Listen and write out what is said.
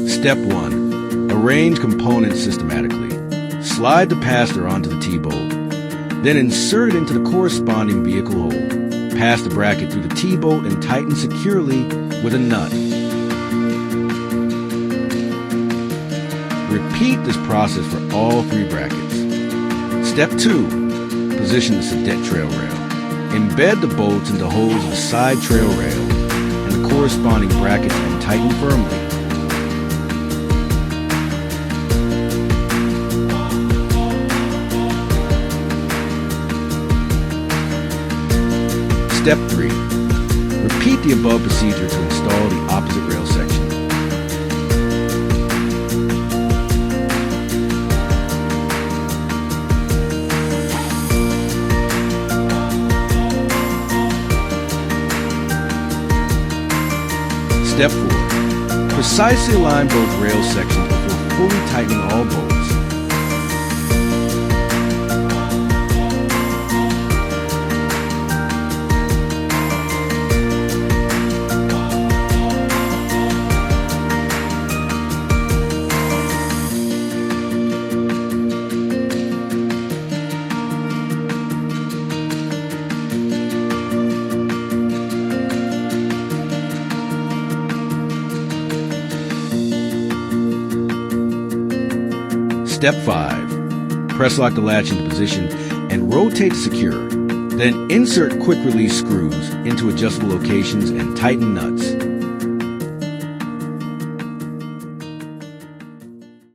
Step 1. Arrange components systematically. Slide the capacitor onto the T-bolt. Then insert it into the corresponding vehicle hole. Pass the bracket through the T-bolt and tighten securely with a nut. Repeat this process for all 3 brackets. Step 2. Position the cadet trail rail. Embed the bolts into holes of the side trail rail and the corresponding brackets and tighten firmly. Step 3. Repeat the above procedure to install the opposite rail section. Step 4. Precisely align both rail sections before fully tightening all bolts. Step 5. Press lock the latch into position and rotate to secure. Then insert quick release screws into adjustable locations and tighten nuts.